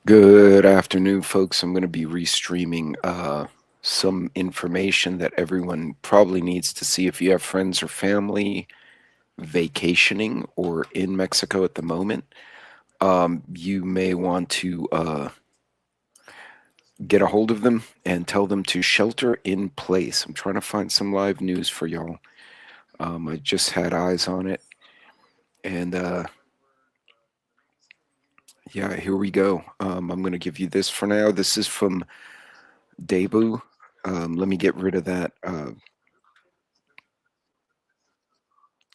Good afternoon, folks. I'm going to be restreaming some information that everyone probably needs to see if you have friends or family vacationing or in Mexico at the moment. You may want to get a hold of them and tell them to shelter in place. I'm trying to find some live news for y'all. I just had eyes on it. And yeah, here we go. I'm going to give you this for now. This is from Debu. Let me get rid of that.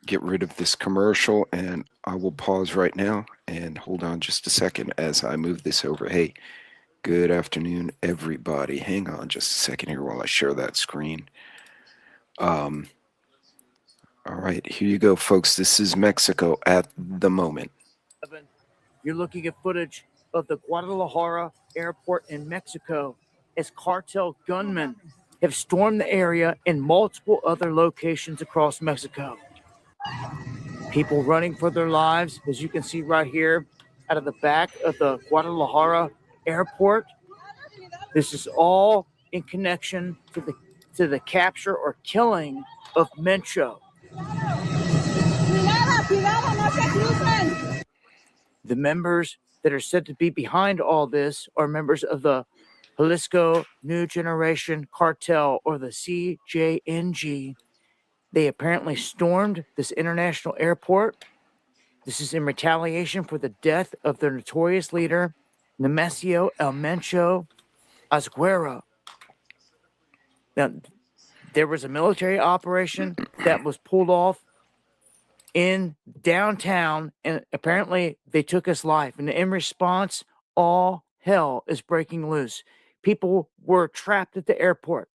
Get rid of this commercial, and I will pause right now and hold on just a second as I move this over. Hey, good afternoon, everybody. Hang on just a second here while I share that screen. All right, here you go, folks. This is Mexico at the moment. You're looking at footage of the Guadalajara airport in Mexico as cartel gunmen have stormed the area and multiple other locations across Mexico. People running for their lives, as you can see right here, out of the back of the Guadalajara airport. This is all in connection to the capture or killing of Mencho. The members that are said to be behind all this are members of the Jalisco New Generation Cartel, or the CJNG. They apparently stormed this international airport. This is in retaliation for the death of their notorious leader, Nemesio Mencho Oseguera. Now, there was a military operation that was pulled off in downtown, and apparently they took his life. And in response, all hell is breaking loose. People were trapped at the airport.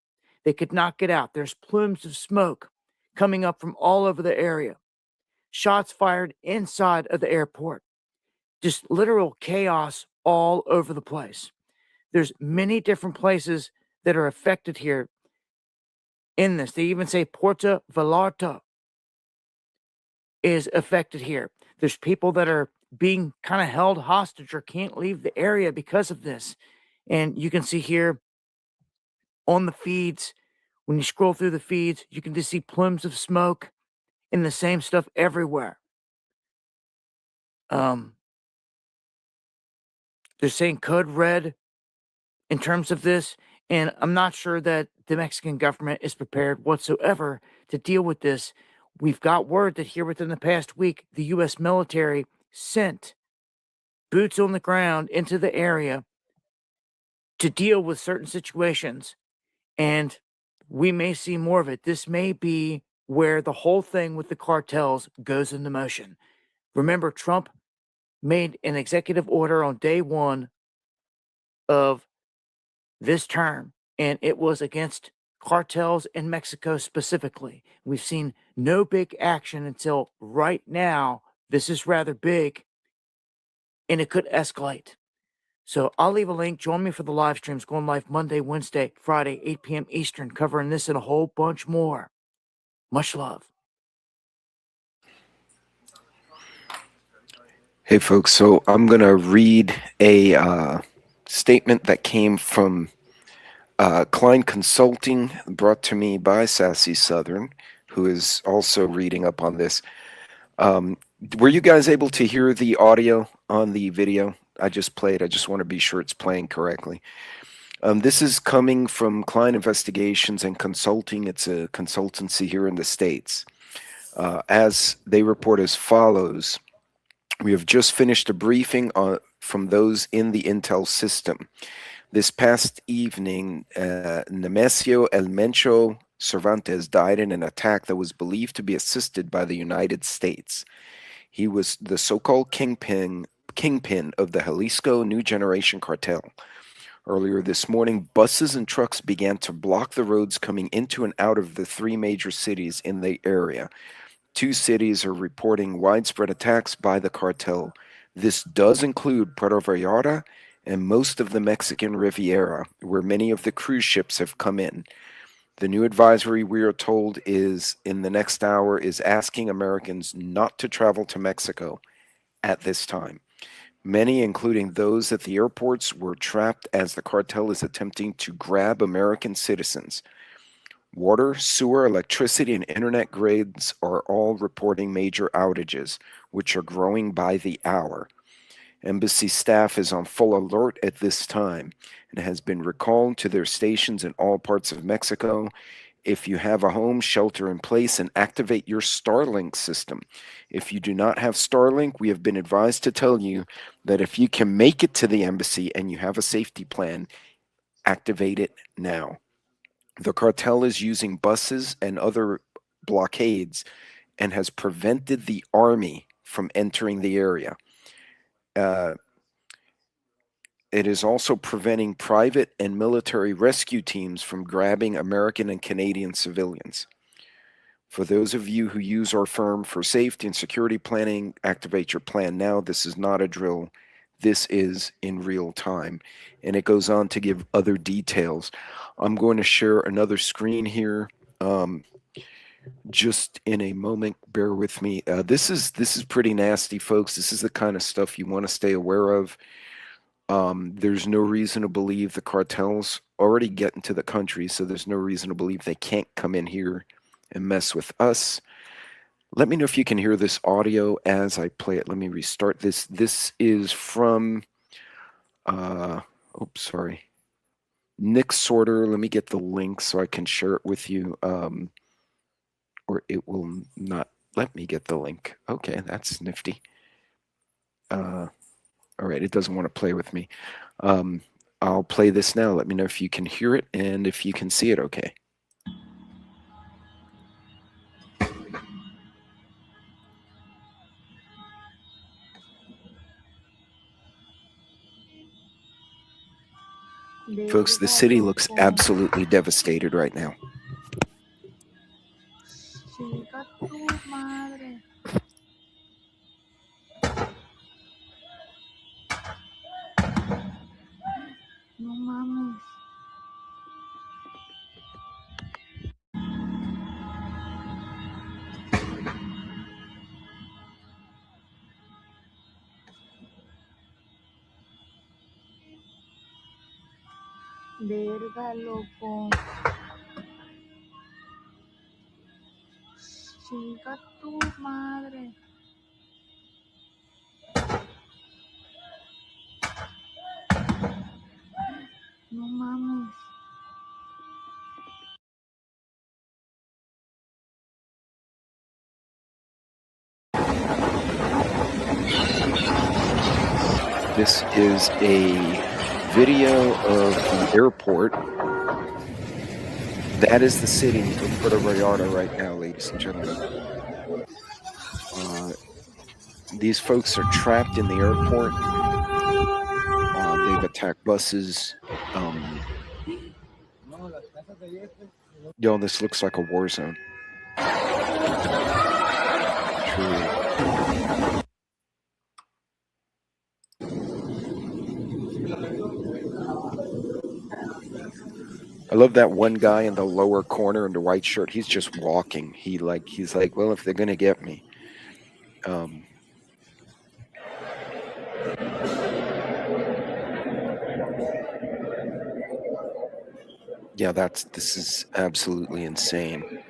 They could not get out. There's plumes of smoke coming up from all over the area. Shots fired inside of the airport. Just literal chaos all over the place. There's many different places that are affected here in this. They even say Puerto Vallarta is affected here. There's people that are being kind of held hostage or can't leave the area because of this. And you can see here on the feeds, when you scroll through the feeds, you can just see plumes of smoke and the same stuff everywhere. They're saying code red in terms of this, and I'm not sure that the Mexican government is prepared whatsoever to deal with this. We've got word that here within the past week, the U.S. military sent boots on the ground into the area to deal with certain situations, and we may see more of it. This may be where the whole thing with the cartels goes into motion. Remember, Trump made an executive order on day one of this term, and it was against cartels in Mexico specifically. We've seen no big action until right now. This is rather big, and it could escalate. So I'll leave a link. Join me for the live streams going live Monday, Wednesday, Friday, 8 p.m. Eastern, covering this and a whole bunch more. Much love. Hey, folks. So I'm going to read a statement that came from Klein Consulting, brought to me by Sassy Southern, who is also reading up on this. Were you guys able to hear the audio on the video I just played? I just want to be sure it's playing correctly. This is coming from Klein Investigations and Consulting. It's a consultancy here in the States. As they report as follows: we have just finished a briefing from those in the intel system. This past evening, Nemesio Mencho Cervantes died in an attack that was believed to be assisted by the United States. He was the so-called kingpin of the Jalisco New Generation Cartel. Earlier this morning, buses and trucks began to block the roads coming into and out of the three major cities in the area. Two cities are reporting widespread attacks by the cartel. This does include Puerto Vallarta and most of the Mexican Riviera, where many of the cruise ships have come in. The new advisory, we are told, is in the next hour is asking Americans not to travel to Mexico at this time. Many, including those at the airports, were trapped as the cartel is attempting to grab American citizens. Water, sewer, electricity, and internet grids are all reporting major outages, which are growing by the hour. Embassy staff is on full alert at this time and has been recalled to their stations in all parts of Mexico. If you have a home, shelter in place and activate your Starlink system. If you do not have Starlink, we have been advised to tell you that if you can make it to the embassy and you have a safety plan, activate it now. The cartel is using buses and other blockades and has prevented the army from entering the area. It is also preventing private and military rescue teams from grabbing American and Canadian civilians. For those of you who use our firm for safety and security planning, activate your plan now. This is not a drill. This is in real time. And it goes on to give other details. I'm going to share another screen here. Just in a moment, bear with me. This is pretty nasty, folks. This is the kind of stuff you want to stay aware of. There's no reason to believe the cartels already get into the country, so there's no reason to believe they can't come in here and mess with us. Let me know if you can hear this audio as I play it. Let me restart this. This is from, oops, sorry, Nick Sorter. Let me get the link so I can share it with you, or it will not let me get the link. Okay, that's nifty. All right, it doesn't want to play with me. I'll play this now. Let me know if you can hear it and if you can see it okay. Folks, the city looks absolutely devastated right now. No mames. Verga, loco. Chica tu madre. No mames. This is a video of the airport. That is the city of Puerto Vallarta right now, ladies and gentlemen. These folks are trapped in the airport. They've attacked buses. Yo, this looks like a war zone. Truly. I love that one guy in the lower corner in the white shirt. He's just walking. He's like, well, if they're gonna get me. Yeah, this is absolutely insane.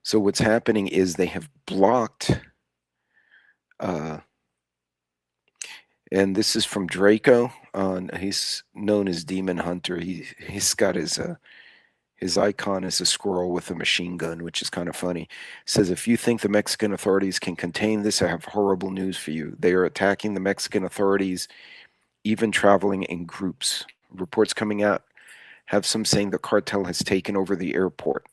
So what's happening is they have blocked, and this is from Draco. He's known as Demon Hunter. He's got his icon is a squirrel with a machine gun, which is kind of funny. It says, if you think the Mexican authorities can contain this, I have horrible news for you. They are attacking the Mexican authorities, even traveling in groups. Reports coming out have some saying the cartel has taken over the airport.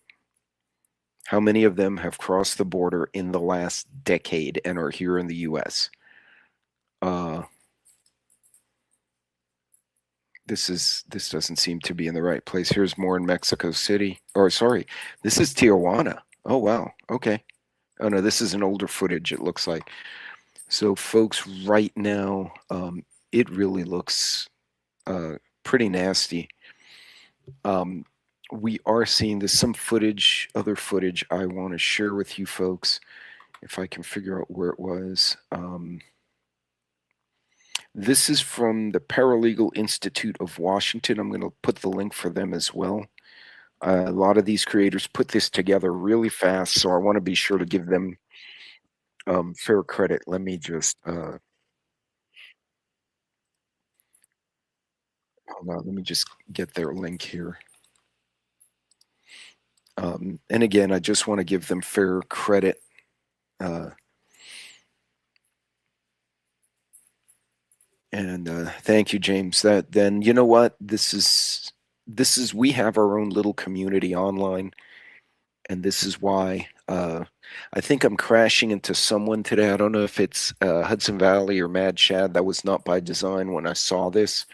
How many of them have crossed the border in the last decade and are here in the U.S.? This doesn't seem to be in the right place. Here's more in Mexico City. Or sorry, this is Tijuana. Oh wow. Okay. Oh no, this is an older footage. It looks like. So folks, right now, it really looks pretty nasty. We are seeing there's some footage, other footage I want to share with you folks. if I can figure out where it was. This is from the Paralegal Institute of Washington. I'm going to put the link for them as well. A lot of these creators put this together really fast, so I want to be sure to give them fair credit. Let me just hold on. Let me just get their link here. And again, I just want to give them fair credit. And thank you, James. Then you know what? This is we have our own little community online, and this is why I think I'm crashing into someone today. I don't know if it's Hudson Valley or Mad Shad. That was not by design. When I saw this,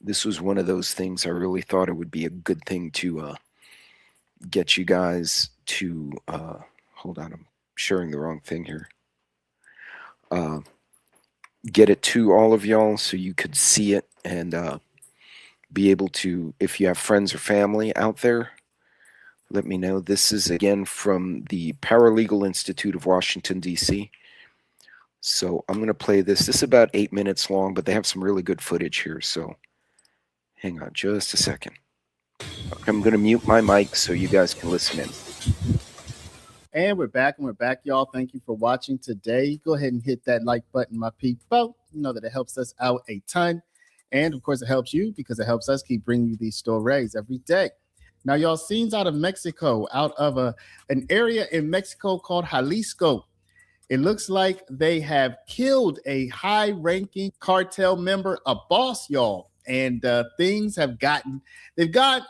this was one of those things I really thought it would be a good thing to get you guys to hold on. I'm sharing the wrong thing here. Get it to all of y'all so you could see it and be able to, if you have friends or family out there, let me know. This is again from the Paralegal Institute of Washington, D.C. So I'm going to play this. This is about 8 minutes long, but they have some really good footage here. So hang on just a second. I'm going to mute my mic so you guys can listen in. And we're back, y'all. Thank you for watching today. Go ahead and hit that like button, my people. You know that it helps us out a ton. And, of course, it helps you because it helps us keep bringing you these stories every day. Now, y'all, scenes out of Mexico, out of an area in Mexico called Jalisco. It looks like they have killed a high-ranking cartel member, a boss, y'all. And things have they've gone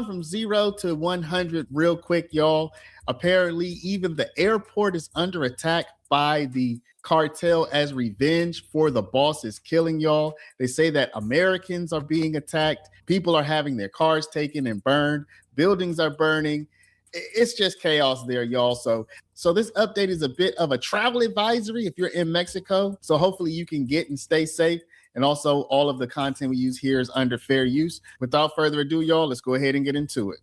from 0 to 100 real quick, y'all. Apparently, even the airport is under attack by the cartel as revenge for the boss's killing, y'all. They say that Americans are being attacked. People are having their cars taken and burned. Buildings are burning. It's just chaos there, y'all. So this update is a bit of a travel advisory if you're in Mexico. So hopefully you can get and stay safe. And also all of the content we use here is under fair use. Without further ado, y'all, let's go ahead and get into it.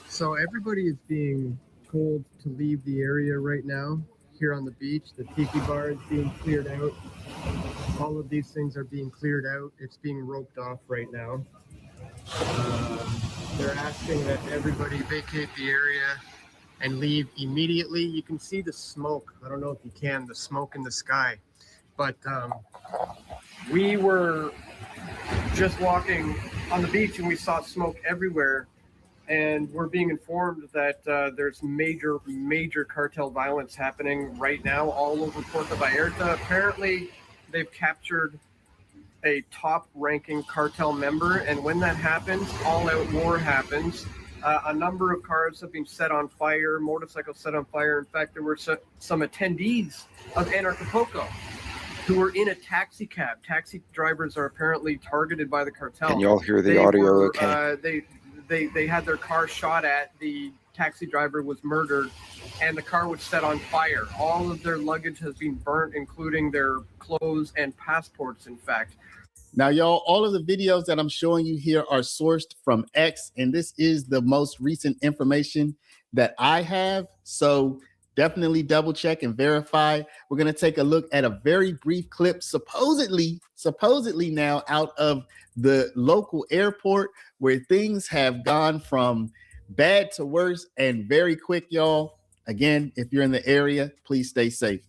So everybody is being told to leave the area right now here on the beach. The tiki bar is being cleared out. All of these things are being cleared out. It's being roped off right now. They're asking that everybody vacate the area and leave immediately. You can see the smoke. I don't know if you can, the smoke in the sky. But we were just walking on the beach and we saw smoke everywhere. And we're being informed that there's major cartel violence happening right now all over Puerto Vallarta. Apparently, they've captured a top-ranking cartel member, and when that happens, all-out war happens. A number of cars have been set on fire, motorcycles set on fire. In fact, there were some attendees of Anarchapulco who were in a taxi cab. Taxi drivers are apparently targeted by the cartel. Can y'all hear the audio okay? They had their car shot at. The taxi driver was murdered, and the car was set on fire. All of their luggage has been burnt, including their clothes and passports, in fact. Now, y'all, all of the videos that I'm showing you here are sourced from X, and this is the most recent information that I have. So definitely double check and verify. We're going to take a look at a very brief clip, supposedly now out of the local airport, where things have gone from bad to worse and very quick, y'all. Again, if you're in the area, please stay safe.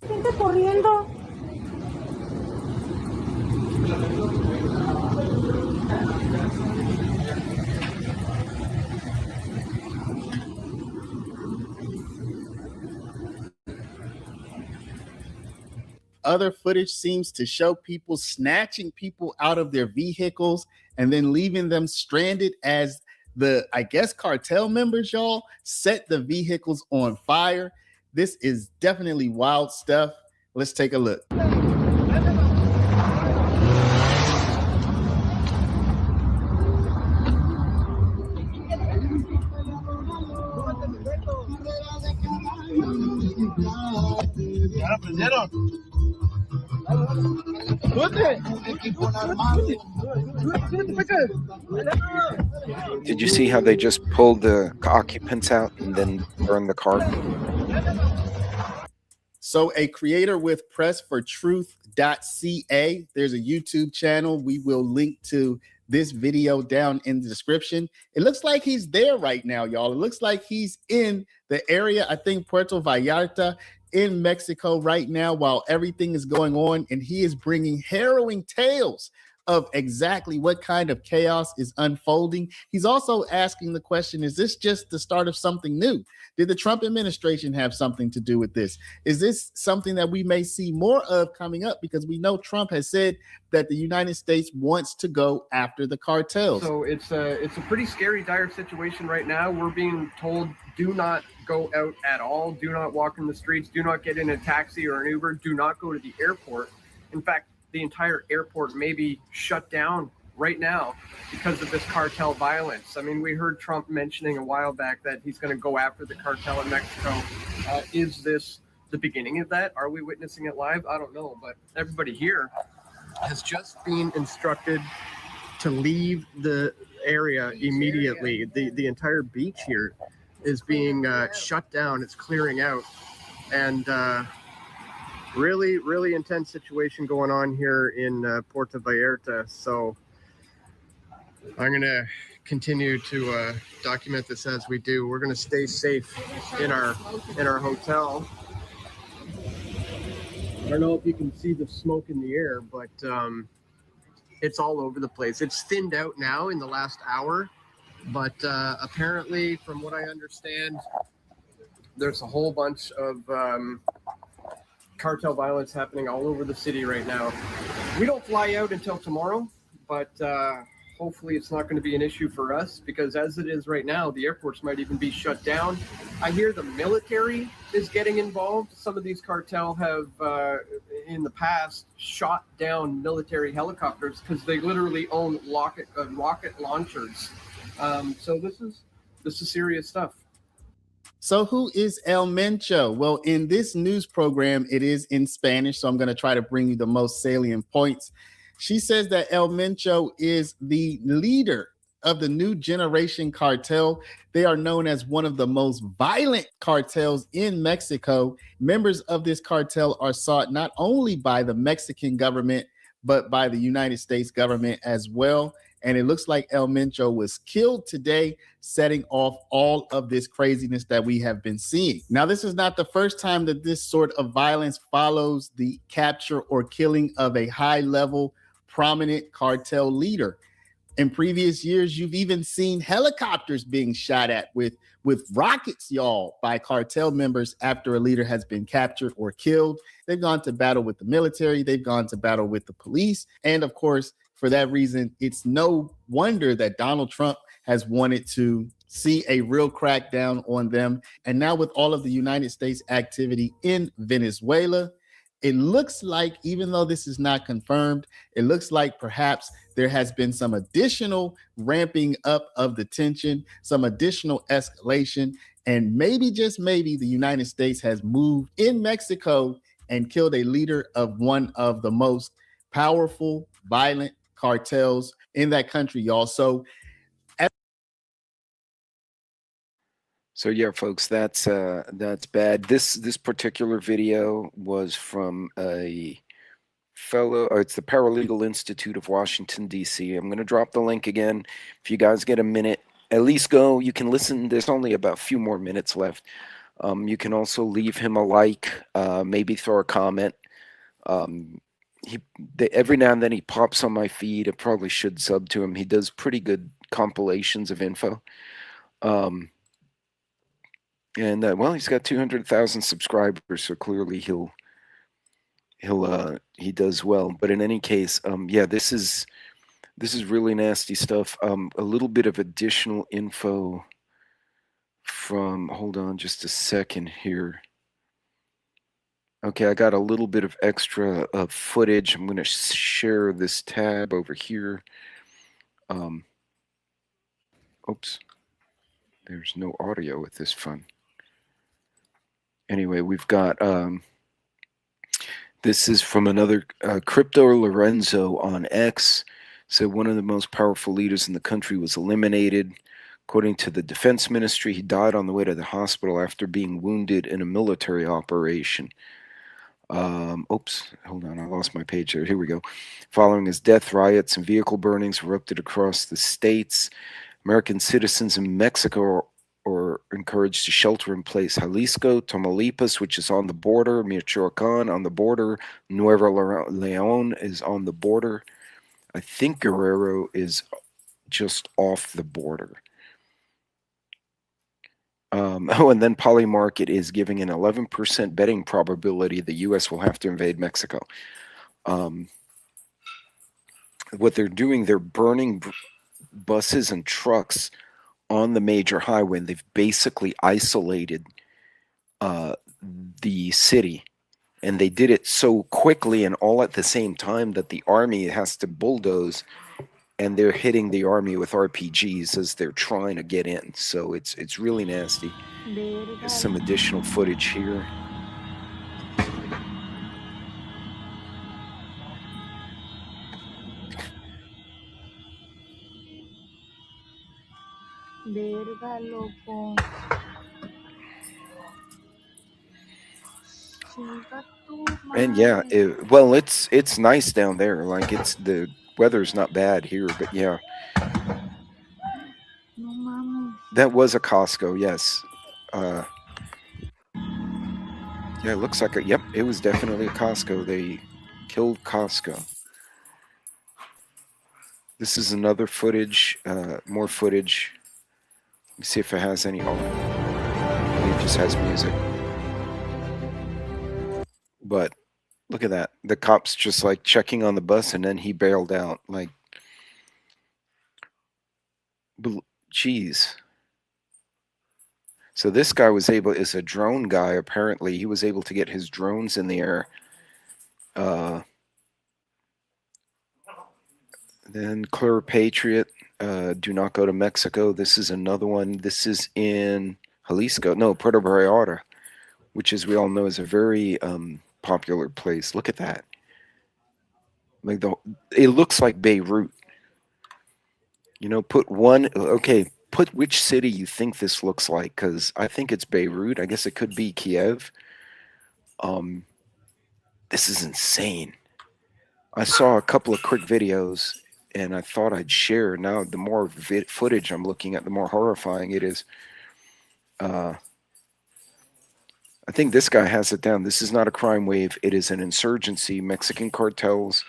Other footage seems to show people snatching people out of their vehicles and then leaving them stranded as the, I guess, cartel members, y'all, set the vehicles on fire. This is definitely wild stuff. Let's take a look. Did you see how they just pulled the occupants out and then burned the car? So a creator with pressfortruth.ca, there's a YouTube channel. We will link to this video down in the description. It looks like he's there right now, y'all. It looks like he's in the area, I think Puerto Vallarta in Mexico right now while everything is going on. And he is bringing harrowing tales of exactly what kind of chaos is unfolding. He's also asking the question, is this just the start of something new? Did the Trump administration have something to do with this? Is this something that we may see more of coming up? Because we know Trump has said that the United States wants to go after the cartels. So it's a pretty scary, dire situation right now. We're being told, do not go out at all. Do not walk in the streets. Do not get in a taxi or an Uber. Do not go to the airport. In fact, the entire airport may be shut down right now because of this cartel violence. I mean, we heard Trump mentioning a while back that he's going to go after the cartel in Mexico. Is this the beginning of that? Are we witnessing it live? I don't know, but everybody here has just been instructed to leave the area immediately. The entire beach here is being shut down. It's clearing out. And really, really intense situation going on here in Puerto Vallarta. So I'm going to continue to document this as we do. We're going to stay safe in our hotel. I don't know if you can see the smoke in the air, but it's all over the place. It's thinned out now in the last hour, but apparently, from what I understand, there's a whole bunch of cartel violence happening all over the city right now. We don't fly out until tomorrow, but hopefully it's not going to be an issue for us, because as it is right now, the airports might even be shut down. I hear the military is getting involved. Some of these cartel have in the past shot down military helicopters because they literally own rocket launchers. So this is serious stuff. So who is El Mencho? Well, in this news program, it is in Spanish, so I'm going to try to bring you the most salient points. She says that El Mencho is the leader of the new generation cartel. They are known as one of the most violent cartels in Mexico. Members of this cartel are sought not only by the Mexican government, but by the United States government as well. And it looks like El Mencho was killed today, setting off all of this craziness that we have been seeing. Now, this is not the first time that this sort of violence follows the capture or killing of a high-level, prominent cartel leader. In previous years, you've even seen helicopters being shot at with rockets, y'all, by cartel members after a leader has been captured or killed. They've gone to battle with the military. They've gone to battle with the police. And of course, for that reason, it's no wonder that Donald Trump has wanted to see a real crackdown on them. And now with all of the United States activity in Venezuela, it looks like, even though this is not confirmed, it looks like perhaps there has been some additional ramping up of the tension, some additional escalation, and maybe, just maybe, the United States has moved in Mexico and killed a leader of one of the most powerful, violent cartels in that country, y'all. So yeah, folks, that's bad. This particular video was from a fellow, or it's the Paralegal Institute of Washington, D.C. I'm going to drop the link again. If you guys get a minute, at least go. You can listen. There's only about a few more minutes left. You can also leave him a like, maybe throw a comment. Every now and then he pops on my feed. I probably should sub to him. He does pretty good compilations of info. And well, he's got 200,000 subscribers, so clearly he does well. But in any case, yeah, this is really nasty stuff. A little bit of additional info from, hold on just a second here. Okay, I got a little bit of extra footage. I'm going to share this tab over here. Oops, there's no audio with this fun. Anyway, we've got This is from another Crypto Lorenzo on X. Said one of the most powerful leaders in the country was eliminated. According to the Defense Ministry, he died on the way to the hospital after being wounded in a military operation. Oops, hold on, I lost my page there. Here we go. Following his death, riots and vehicle burnings erupted across the states. American citizens in Mexico are encouraged to shelter in place. Jalisco, Tamaulipas, which is on the border, Michoacan on the border, Nuevo León is on the border. I think Guerrero is just off the border. And then Polymarket is giving an 11% betting probability the U.S. will have to invade Mexico. What they're doing, they're burning buses and trucks on the major highway, and they've basically isolated the city. And they did it so quickly and all at the same time that the army has to bulldoze, and they're hitting the army with RPGs as they're trying to get in. So it's really nasty. There's some additional footage here. Verga, loco. Chica tu And yeah, madre. well, it's nice down there. Like the weather's not bad here, but yeah, No mames. that was a Costco. Yes. Yeah, it looks like yep, it was definitely a Costco. They killed Costco. This is another footage, more footage. Let me see if it has any. Oh, it just has music. But look at that. The cops just like checking on the bus, and then he bailed out. Like, geez. So this guy is a drone guy, apparently. He was able to get his drones in the air. Then Clear Patriot, do not go to Mexico. This is another one. This is in Jalisco. No, Puerto Vallarta, which, as we all know, is a very popular place. Look at that. Like it looks like Beirut. You know, put which city you think this looks like, because I think it's Beirut. I guess it could be Kiev. This is insane. I saw a couple of quick videos, and I thought I'd share. Now, the more footage I'm looking at, the more horrifying it is. I think this guy has it down. This is not a crime wave. It is an insurgency. Mexican cartels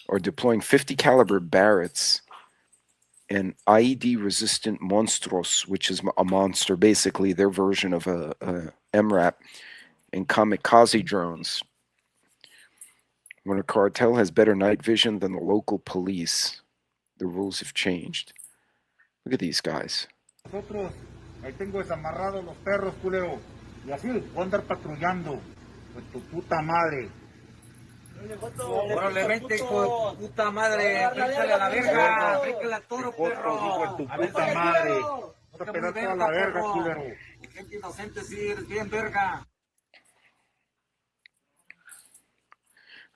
are deploying 50 caliber Barretts and IED-resistant monstros, which is a monster, basically their version of a MRAP, and kamikaze drones. When a cartel has better night vision than the local police, the rules have changed. Look at these guys. Nosotros, ahí tengo desamarrados los perros, culero. Y así, voy a andar patrullando. Pues tu puta madre. Órale, vente, hijo de puta madre. Bríncale a la verga. Bríncale al toro, perro. Hijo de tu puta madre. Vas a pegar toda la verga, culero. Gente inocente, sí, eres bien verga.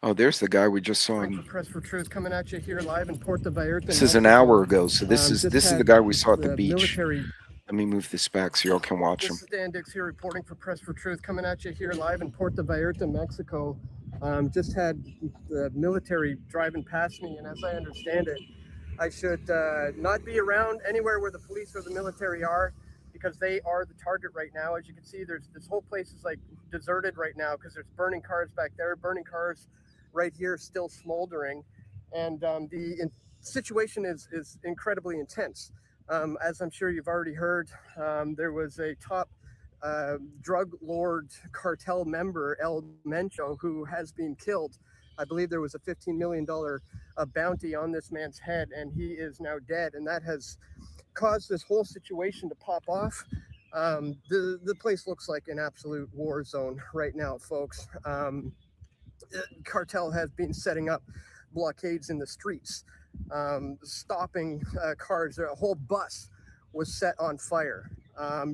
Oh, there's the guy we just saw. Press for Truth coming at you here live in Puerto Vallarta. This is an hour ago, so this is the guy we saw at the beach. Military. Let me move this back so y'all can watch him. This is Dan Dix here reporting for Press for Truth coming at you here live in Puerto Vallarta, Mexico. Just had the military driving past me, and as I understand it, I should not be around anywhere where the police or the military are, because they are the target right now. As you can see, this whole place is like deserted right now because there's burning cars back there, burning cars right here still smoldering, and the situation is incredibly intense. As I'm sure you've already heard, there was a top drug lord cartel member, El Mencho, who has been killed. I believe there was a $15 million bounty on this man's head, and he is now dead, and that has caused this whole situation to pop off. The place looks like an absolute war zone right now, folks. Cartel has been setting up blockades in the streets, stopping cars. A whole bus was set on fire.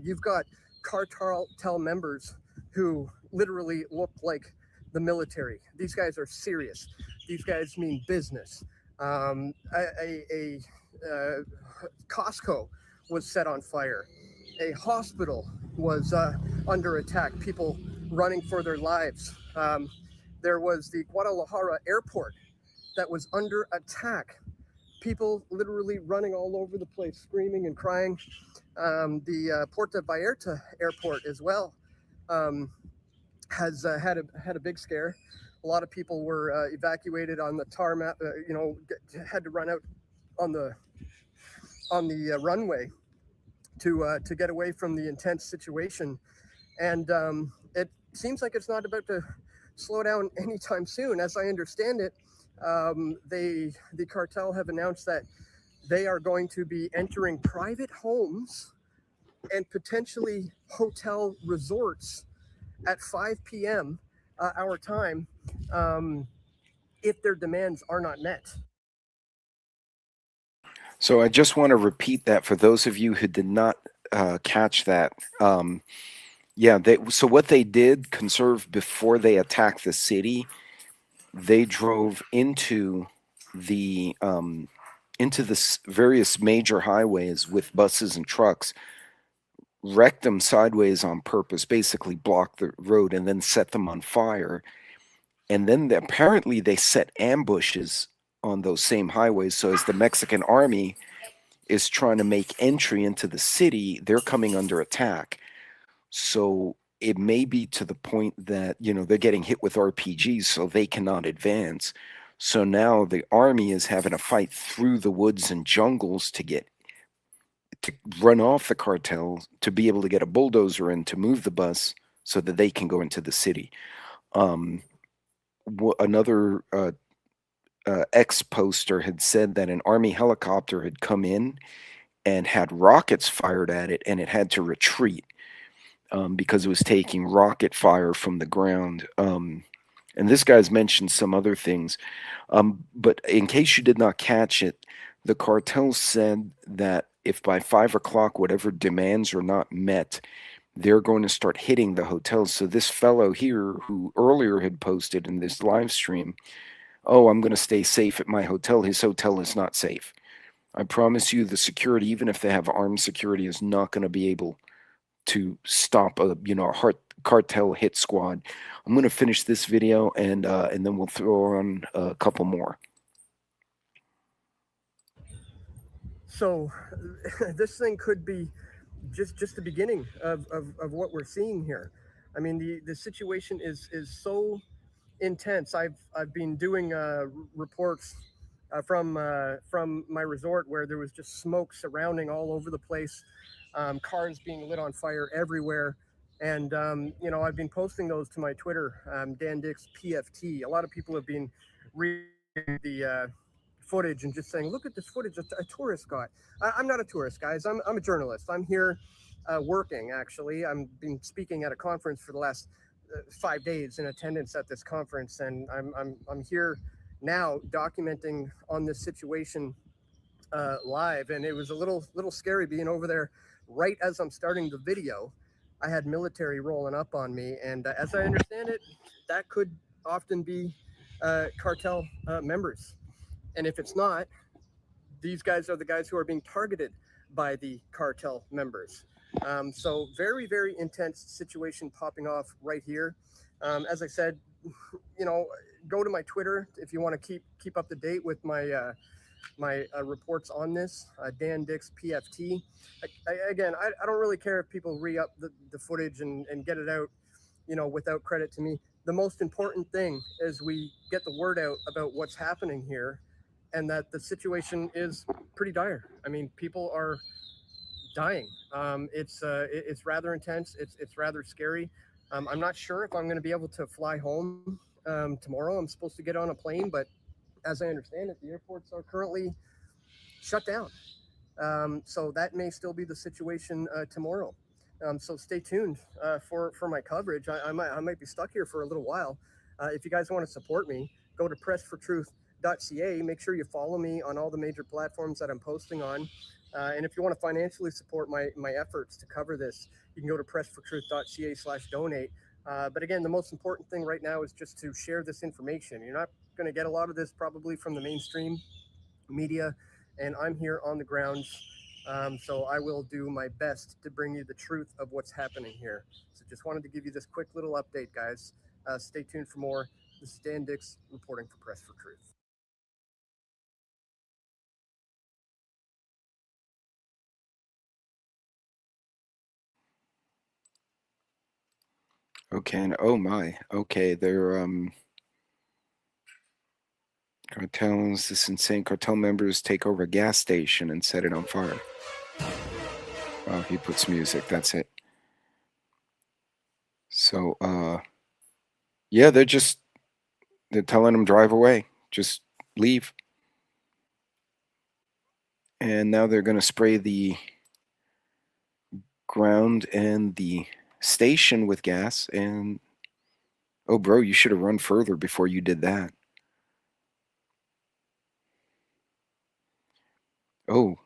You've got cartel members who literally look like the military. These guys are serious. These guys mean business. A Costco was set on fire. A hospital was under attack. People running for their lives. There was the Guadalajara airport that was under attack. People literally running all over the place, screaming and crying. The Puerto Vallarta airport as well has had a big scare. A lot of people were evacuated on the tarmac. Had to run out on the runway to get away from the intense situation. And it seems like it's not about to slow down anytime soon. As I understand it, the cartel have announced that they are going to be entering private homes and potentially hotel resorts at 5 p.m. Our time if their demands are not met. So I just want to repeat that for those of you who did not catch that. So what they did, conserve before they attacked the city, they drove into the various major highways with buses and trucks, wrecked them sideways on purpose, basically blocked the road, and then set them on fire. And then apparently they set ambushes on those same highways. So as the Mexican army is trying to make entry into the city, they're coming under attack. So it may be to the point that, they're getting hit with RPGs, so they cannot advance. So now the army is having to fight through the woods and jungles to run off the cartel, to be able to get a bulldozer in to move the bus so that they can go into the city. Another ex-poster had said that an army helicopter had come in and had rockets fired at it, and it had to retreat because it was taking rocket fire from the ground. And this guy's mentioned some other things. But in case you did not catch it, the cartel said that if by 5 o'clock whatever demands are not met, they're going to start hitting the hotels. So this fellow here, who earlier had posted in this live stream, "Oh, I'm going to stay safe at my hotel," his hotel is not safe. I promise you, the security, even if they have armed security, is not going to be able to stop a cartel hit squad. I'm going to finish this video and then we'll throw on a couple more. So this thing could be just the beginning of what we're seeing here. I mean, the situation is so intense. I've been doing reports from my resort where there was just smoke surrounding all over the place, cars being lit on fire everywhere. And, I've been posting those to my Twitter, Dan Dix PFT. A lot of people have been reading the footage and just saying, "Look at this footage a tourist got." I'm not a tourist, guys. I'm a journalist. I'm here working, actually. I've been speaking at a conference for the last 5 days, in attendance at this conference, and I'm here now documenting on this situation live. And it was a little scary being over there right as I'm starting the video. I had military rolling up on me, and as I understand it, that could often be cartel members. And if it's not, these guys are the guys who are being targeted by the cartel members. So very, very intense situation popping off right here. As I said, go to my Twitter if you want to keep up to date with my my reports on this. Dan Dix PFT. Again, I don't really care if people re-up the footage and get it out, without credit to me. The most important thing is we get the word out about what's happening here, and that the situation is pretty dire. I mean, people are dying. It's rather intense. It's rather scary. I'm not sure if I'm going to be able to fly home tomorrow. I'm supposed to get on a plane, but as I understand it, the airports are currently shut down. So that may still be the situation tomorrow. So stay tuned for my coverage. I might be stuck here for a little while. If you guys want to support me, go to pressfortruth.ca. Make sure you follow me on all the major platforms that I'm posting on. And if you want to financially support my efforts to cover this, you can go to pressfortruth.ca/donate. But again, the most important thing right now is just to share this information. You're not going to get a lot of this probably from the mainstream media, and I'm here on the grounds. So I will do my best to bring you the truth of what's happening here. So just wanted to give you this quick little update, guys. Stay tuned for more. This is Dan Dix reporting for Press for Truth. Okay, and oh my. Okay, they're cartels, this insane cartel members take over a gas station and set it on fire. Wow, he puts music, that's it. So yeah, they're telling them drive away. Just leave. And now they're gonna spray the ground and the station with gas, and oh bro, you should have run further before you did that. Oh,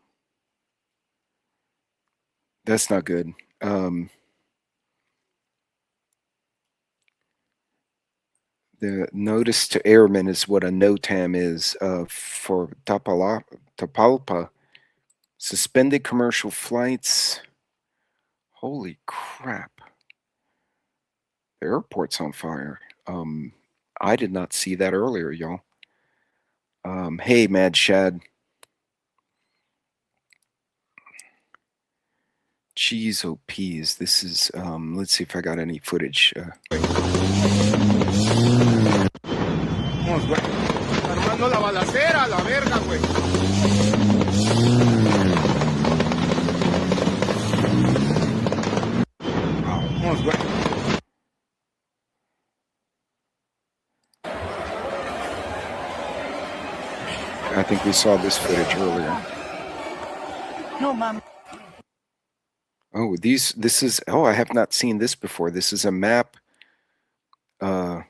that's not good. The notice to airmen is what a NOTAM is for Tapalpa. Suspended commercial flights. Holy crap. The airport's on fire. I did not see that earlier, y'all. Hey, Mad Shad. Jeez, oh peas. This is, let's see if I got any footage. Armando la balacera, la verga, güey. Vamos, güey. I think we saw this footage earlier. No, mom. Oh, this is, oh, I have not seen this before. This is a map of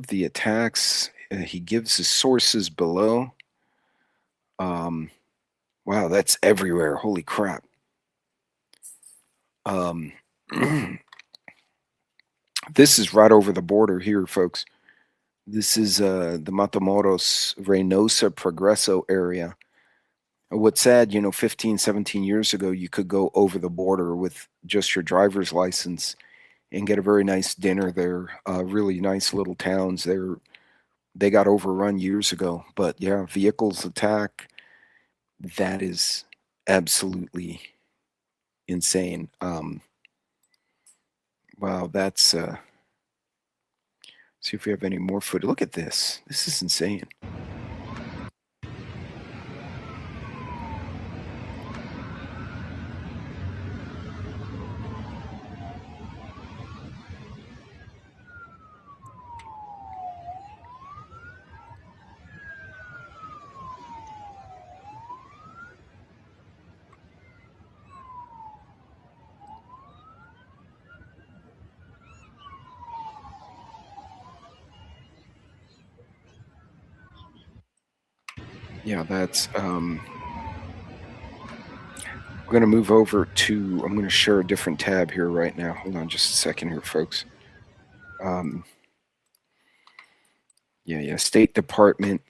the attacks. He gives his sources below. Wow, that's everywhere. Holy crap. This is right over the border here, folks. This is the Matamoros, Reynosa, Progreso area. What's sad, 15, 17 years ago, you could go over the border with just your driver's license and get a very nice dinner there. Really nice little towns. They got overrun years ago. But yeah, vehicles attack. That is absolutely insane. Wow, that's... see if we have any more footage. Look at this. This is insane. Yeah, that's we're going to move over to, I'm going to share a different tab here right now. Hold on just a second here, folks. Yeah, State Department.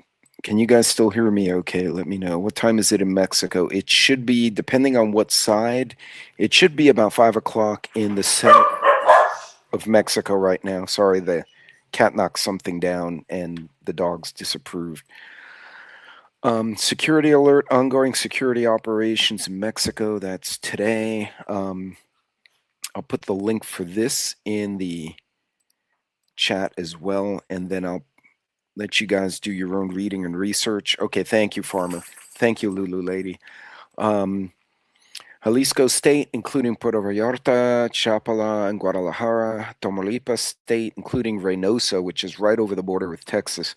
Can you guys still hear me okay? Let me know. What time is it in Mexico? It should be, depending on what side, it should be about 5 o'clock in the center of Mexico right now. Sorry, the cat knocked something down and the dogs disapproved. Security alert, ongoing security operations in Mexico. That's today. I'll put the link for this in the chat as well, and then I'll let you guys do your own reading and research. Okay, thank you, Farmer. Thank you, Lulu Lady. Jalisco State, including Puerto Vallarta, Chapala, and Guadalajara. Tamaulipas State, including Reynosa, which is right over the border with Texas.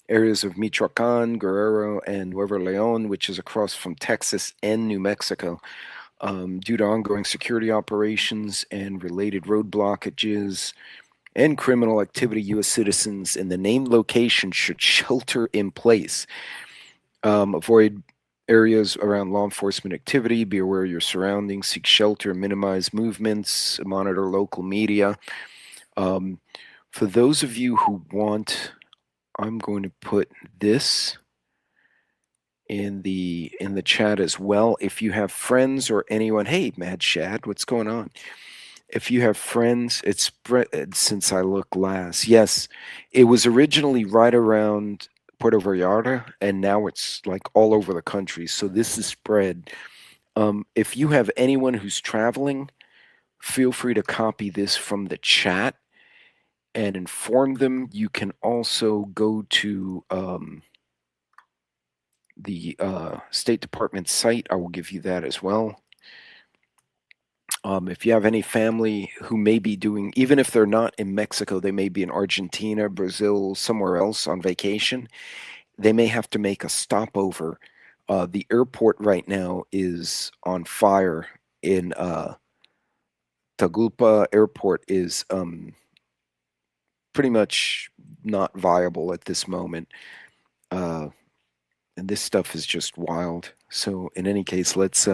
Areas of Michoacan, Guerrero, and Nuevo León, which is across from Texas and New Mexico. Due to ongoing security operations and related road blockages and criminal activity, U.S. citizens in the named location should shelter in place. Avoid areas around law enforcement activity. Be aware of your surroundings. Seek shelter. Minimize movements. Monitor local media. For those of you who want, I'm going to put this in the chat as well. If you have friends or anyone, hey, Mad Shad, what's going on? If you have friends, it's spread since I looked last. Yes, it was originally right around Puerto Vallarta, and now it's like all over the country. So this is spread. If you have anyone who's traveling, feel free to copy this from the chat and inform them. You can also go to the State Department site. I will give you that as well. If you have any family who may be doing, even if they're not in Mexico, they may be in Argentina, Brazil, somewhere else on vacation, they may have to make a stopover. The airport right now is on fire in Tagupa Airport is pretty much not viable at this moment. And this stuff is just wild. So in any case, let's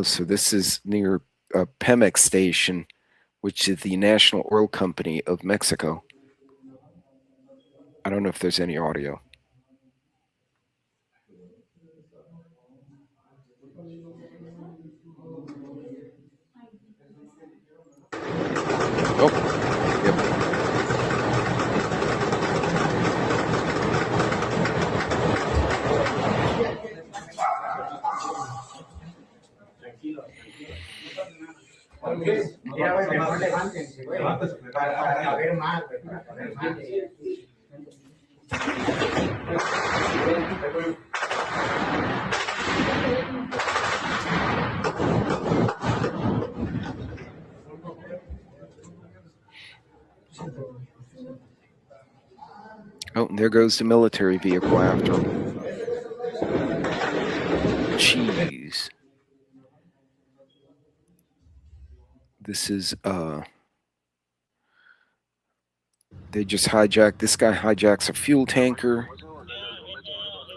so this is near Pemex station, which is the National Oil Company of Mexico. I don't know if there's any audio. Oh, yep. Oh, and there goes the military vehicle after him. Jeez. This is, they just hijacked, this guy hijacks a fuel tanker.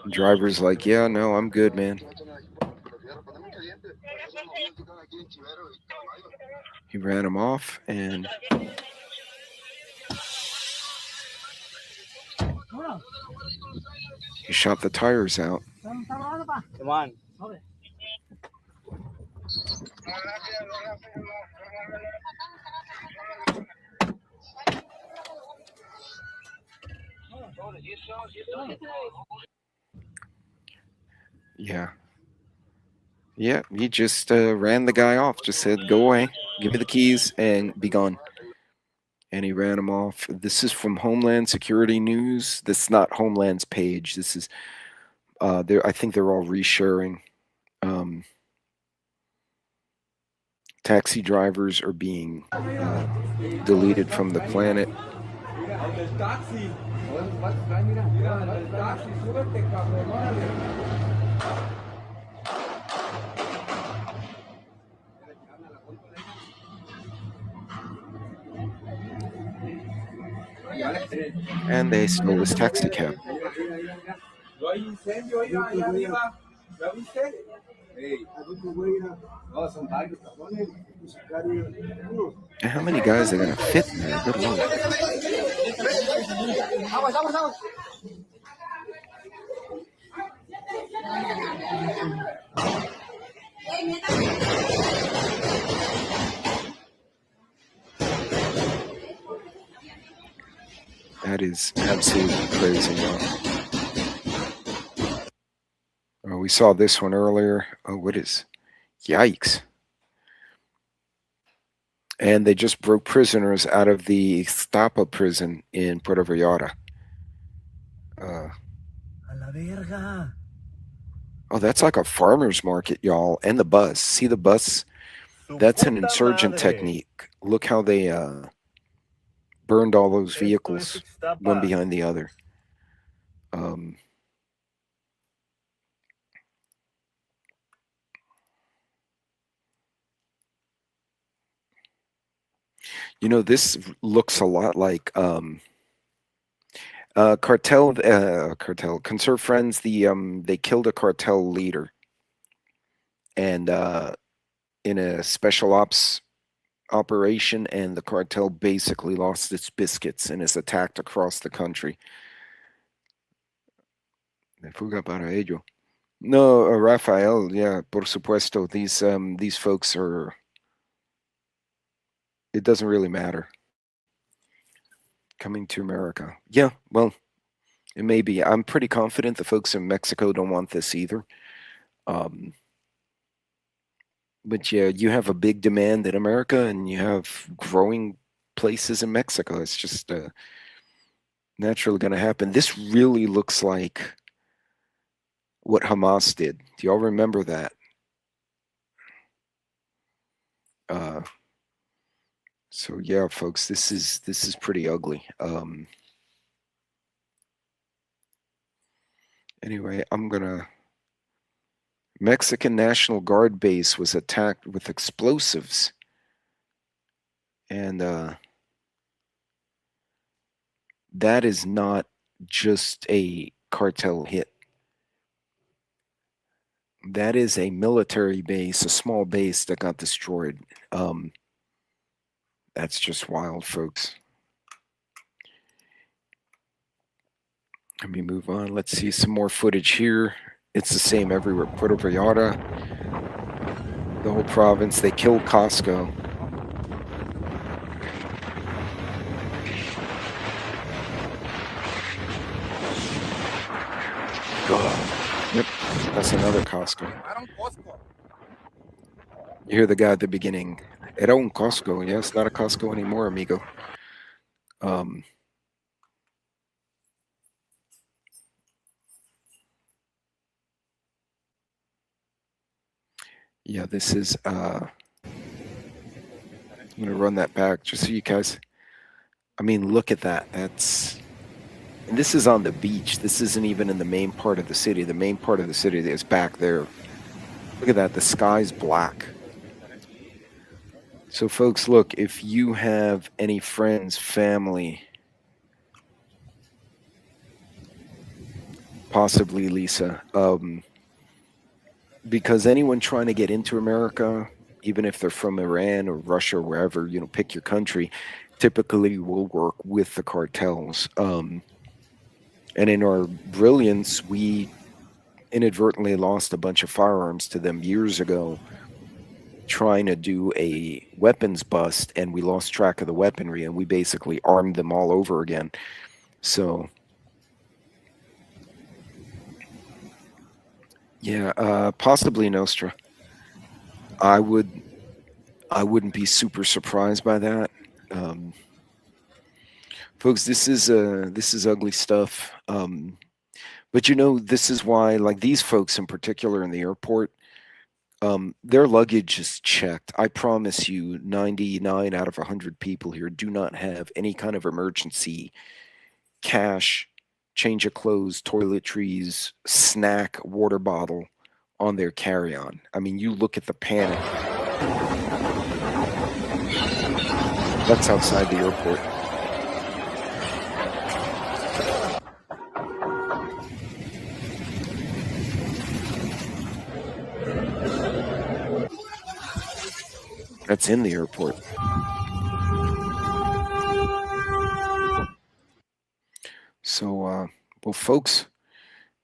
The driver's like, yeah, no, I'm good, man. He ran him off and he shot the tires out. Come on. Yeah. Yeah, he just ran the guy off, just said, go away, give me the keys, and be gone. And he ran him off. This is from Homeland Security News. This is not Homeland's page. This is, I think they're all resharing. Taxi drivers are being deleted from the planet. And they stole his taxi cab. And how many guys are going to fit in there? Good Lord. That is absolutely crazy, y'all. Oh, we saw this one earlier. Oh, what is? Yikes. And they just broke prisoners out of the Stapa prison in Puerto Vallarta. Oh, that's like a farmer's market, y'all. And the bus. See the bus? That's an insurgent technique. Look how they burned all those vehicles, one behind the other. You know, this looks a lot like Cartel, Conserve Friends, they killed a cartel leader, and in a special ops operation, and the cartel basically lost its biscuits and is attacked across the country. Me fuga para ello. No, Rafael, yeah, por supuesto. These folks are. It doesn't really matter. Coming to America, yeah. Well, it may be. I'm pretty confident the folks in Mexico don't want this either. But yeah, you have a big demand in America, and you have growing places in Mexico. It's just naturally going to happen. This really looks like what Hamas did. Do y'all remember that? So yeah, folks, this is pretty ugly. Anyway, Mexican National Guard base was attacked with explosives, and that is not just a cartel hit. That is a military base, a small base that got destroyed. That's just wild, folks. Let me move on. Let's see some more footage here. It's the same everywhere. Puerto Vallarta, the whole province. They killed Costco. Yep, that's another Costco. You hear the guy at the beginning. Era un Costco. Yeah, it's not a Costco anymore, amigo. Yeah, this is. I'm gonna run that back just so you guys. I mean, look at that. And this is on the beach. This isn't even in the main part of the city. The main part of the city is back there. Look at that. The sky's black. So, folks, look, if you have any friends, family, possibly Lisa, because anyone trying to get into America, even if they're from Iran or Russia or wherever, pick your country, typically will work with the cartels. And in our brilliance, we inadvertently lost a bunch of firearms to them years ago, trying to do a weapons bust, and we lost track of the weaponry, and we basically armed them all over again. So, yeah, possibly Nostra. I wouldn't be super surprised by that. Folks, this is ugly stuff. But this is why, like these folks in particular in the airport, their luggage is checked. I promise you, 99 out of 100 people here do not have any kind of emergency cash, change of clothes, toiletries, snack, water bottle on their carry-on. I mean, you look at the panic. That's outside the airport. That's in the airport. So, well, folks,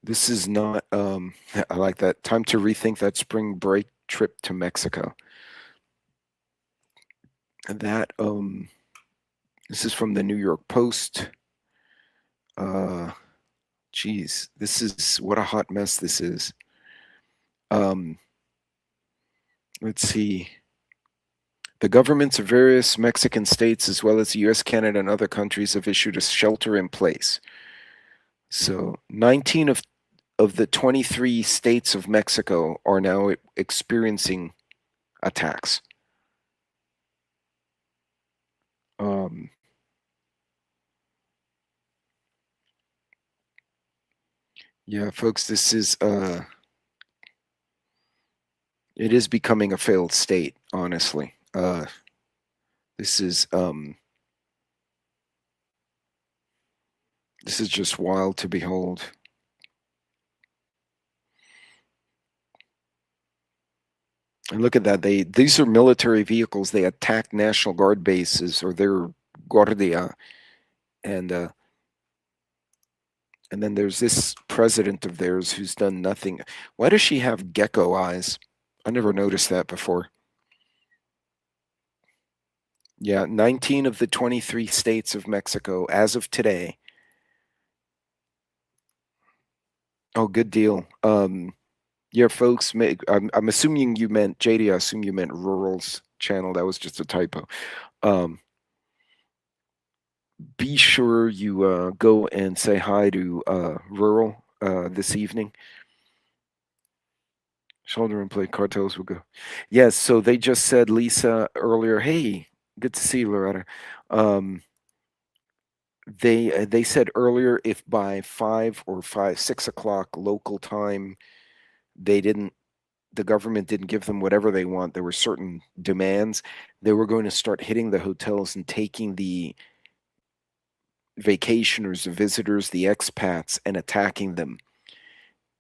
this is not, I like that. Time to rethink that spring break trip to Mexico. And that, this is from the New York Post. Geez, this is, what a hot mess this is. Let's see. The governments of various Mexican states, as well as the U.S., Canada, and other countries, have issued a shelter in place. So 19 of the 23 states of Mexico are now experiencing attacks. Yeah, folks, this is it is becoming a failed state, honestly. This is This is just wild to behold. And look at that. These are military vehicles. They attack National Guard bases or their Guardia. And then there's this president of theirs who's done nothing. Why does she have gecko eyes? I never noticed that before. Yeah, 19 of the 23 states of Mexico as of today. Oh, good deal. Yeah, folks, I'm assuming you meant, JD, I assume you meant Rural's channel. That was just a typo. Be sure you go and say hi to Rural this evening. Shoulder and play cartels will go. Yes, so they just said, Lisa, earlier, hey, good to see you, Loretta. They said earlier if by 6 o'clock local time the government didn't give them whatever they want, there were certain demands, they were going to start hitting the hotels and taking the vacationers, the visitors, the expats, and attacking them.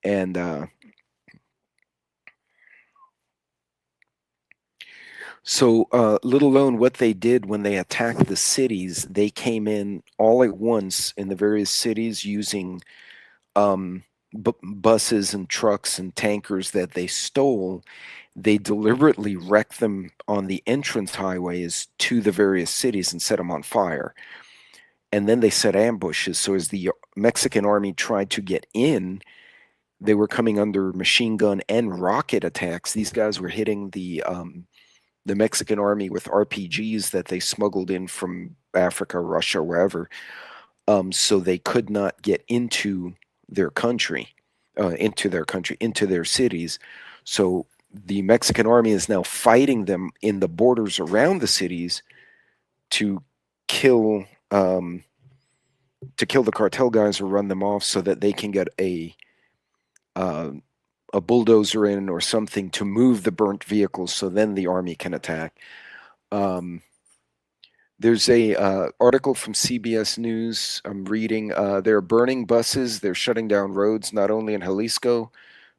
And so, let alone what they did when they attacked the cities, they came in all at once in the various cities using buses and trucks and tankers that they stole. They deliberately wrecked them on the entrance highways to the various cities and set them on fire. And then they set ambushes. So as the Mexican army tried to get in, they were coming under machine gun and rocket attacks. These guys were hitting the Mexican army with RPGs that they smuggled in from Africa, Russia, wherever. So they could not get into their country, into their cities. So the Mexican army is now fighting them in the borders around the cities to kill the cartel guys or run them off so that they can get a bulldozer in or something to move the burnt vehicles so then the army can attack. There's a article from CBS News I'm reading. They're burning buses. They're shutting down roads, not only in Jalisco,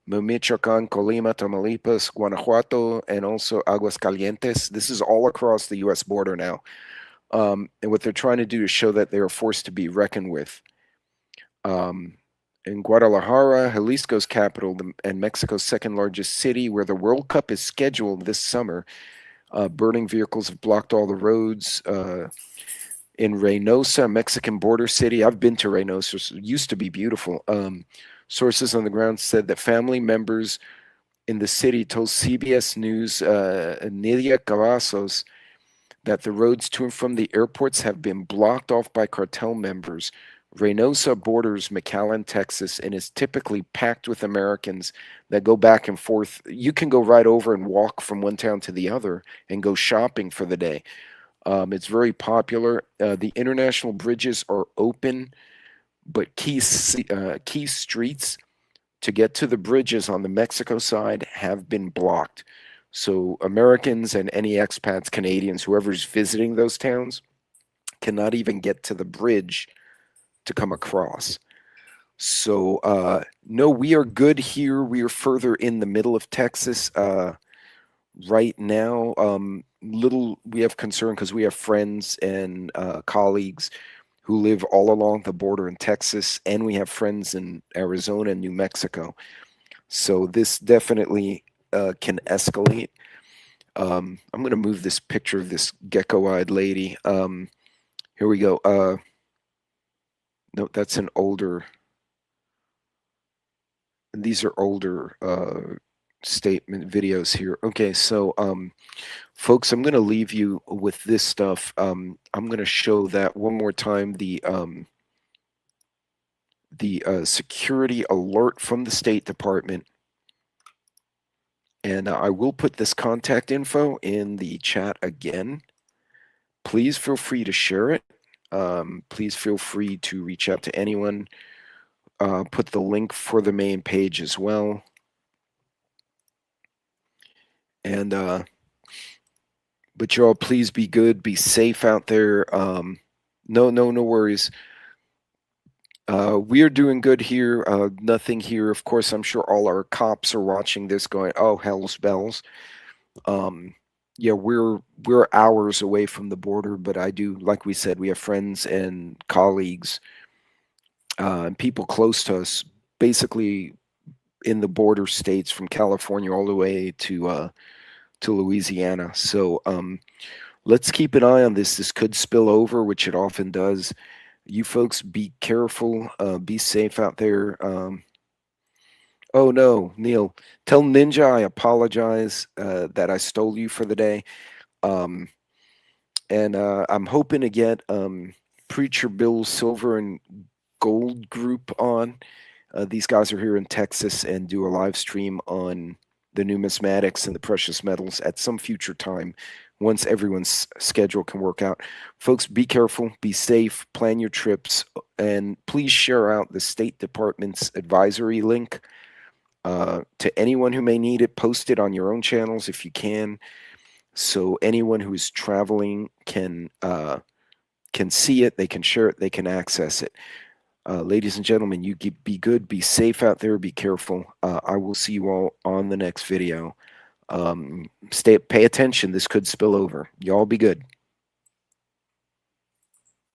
Michoacan, Colima, Tamaulipas, Guanajuato, and also Aguascalientes. This is all across the U.S. border now. And what they're trying to do is show that they are forced to be reckoned with. In Guadalajara, Jalisco's capital and Mexico's second largest city, where the World Cup is scheduled this summer, burning vehicles have blocked all the roads. In Reynosa, Mexican border city, I've been to Reynosa. It used to be beautiful. Sources on the ground said that family members in the city told CBS News, Nidia Cavazos, that the roads to and from the airports have been blocked off by cartel members. Reynosa borders McAllen, Texas, and is typically packed with Americans that go back and forth. You can go right over and walk from one town to the other and go shopping for the day. It's very popular. The international bridges are open, but key streets to get to the bridges on the Mexico side have been blocked. So Americans and any expats, Canadians, whoever's visiting those towns, cannot even get to the bridge to come across. So no, we are good here. We are further in the middle of Texas right now. We have concern because we have friends and colleagues who live all along the border in Texas, and we have friends in Arizona and New Mexico. So this definitely can escalate. I'm going to move this picture of this gecko-eyed lady. Here we go. No, that's an older. These are older statement videos here. Okay, so folks, I'm going to leave you with this stuff. I'm going to show that one more time. The security alert from the State Department, and I will put this contact info in the chat again. Please feel free to share it. Please feel free to reach out to anyone. Put the link for the main page as well. And but y'all, please be good, be safe out there. No worries. We're doing good here. Nothing here. Of course, I'm sure all our cops are watching this going, oh, hell's bells. Yeah, we're hours away from the border, but I do, like we said, we have friends and colleagues and people close to us, basically in the border states from California all the way to Louisiana. So let's keep an eye on this. This could spill over, which it often does. You folks be careful, be safe out there. Oh no, Neil, tell Ninja I apologize that I stole you for the day. And I'm hoping to get Preacher Bill Silver and Gold Group on. These guys are here in Texas and do a live stream on the numismatics and the precious metals at some future time once everyone's schedule can work out. Folks, be careful, be safe, plan your trips, and please share out the State Department's advisory link to anyone who may need it. Post it on your own channels if you can, so anyone who is traveling can see it, they can share it, they can access it. Ladies and gentlemen, you be good, be safe out there, be careful. I will see you all on the next video. Pay attention. This could spill over. Y'all be good.